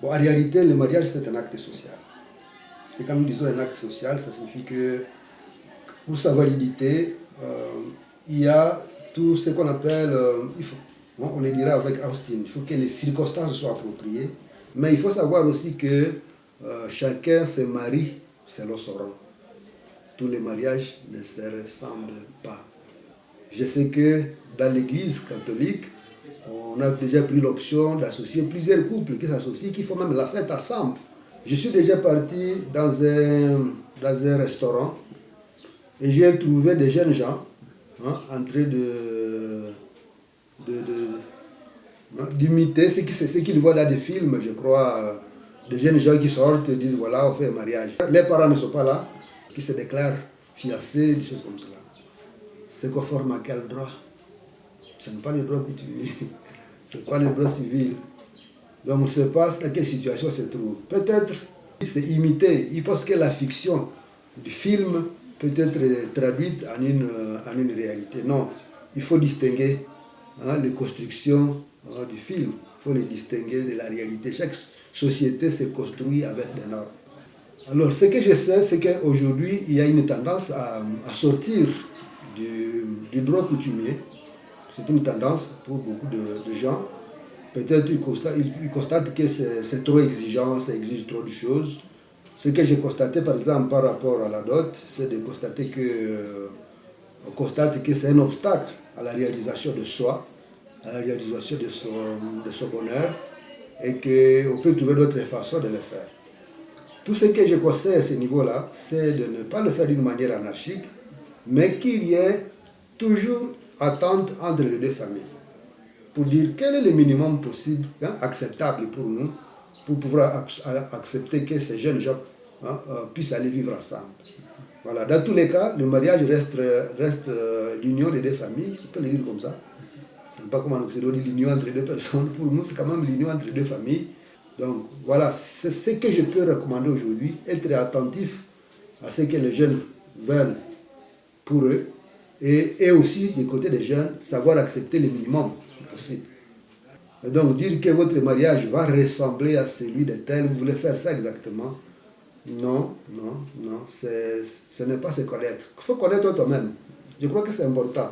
Bon, en réalité, le mariage, c'est un acte social. Et quand nous disons un acte social, ça signifie que pour sa validité, il y a tout ce qu'on appelle, bon, on le dira avec Austin, il faut que les circonstances soient appropriées, mais il faut savoir aussi que chacun se marie selon son rang. Tous les mariages ne se ressemblent pas. Je sais que dans l'église catholique, on a déjà pris l'option d'associer plusieurs couples qui s'associent, qui font même la fête ensemble. Je suis déjà parti dans un restaurant et j'ai trouvé des jeunes gens en train d'imiter ce qu'ils voient dans des films, je crois. Des jeunes gens qui sortent et disent voilà, on fait un mariage. Les parents ne sont pas là, qui se déclarent fiancés, des choses comme cela. C'est conforme à quel droit? Ce n'est pas le droit coutumier, ce n'est pas le droit civil. Donc on ne sait pas dans quelle situation se trouve. Peut-être c'est imité. Il pense que la fiction du film peut être traduite en une réalité. Non, il faut distinguer les constructions du film. Il faut les distinguer de la réalité. Chaque société se construit avec des normes. Alors ce que je sais, c'est qu'aujourd'hui, il y a une tendance à sortir du droit coutumier. C'est une tendance pour beaucoup de gens. Peut-être ils constatent que c'est trop exigeant, ça exige trop de choses. Ce que j'ai constaté, par exemple, par rapport à la dot, c'est de constater on constate que c'est un obstacle à la réalisation de soi, à la réalisation de son bonheur, et qu'on peut trouver d'autres façons de le faire. Tout ce que je conseille à ce niveau-là, c'est de ne pas le faire d'une manière anarchique, mais qu'il y ait toujours attente entre les deux familles, pour dire quel est le minimum possible, acceptable pour nous, pour pouvoir accepter que ces jeunes gens puissent aller vivre ensemble. Voilà. Dans tous les cas, le mariage reste l'union des deux familles, on peut le dire comme ça. Ce n'est pas comme en Occident, l'union entre deux personnes. Pour nous, c'est quand même l'union entre deux familles. Donc voilà, c'est ce que je peux recommander aujourd'hui, être attentif à ce que les jeunes veulent pour eux, et aussi du côté des jeunes, savoir accepter le minimum possible. Et donc dire que votre mariage va ressembler à celui de tel, vous voulez faire ça exactement, non, ce n'est pas se connaître. Il faut connaître toi-même. Je crois que c'est important.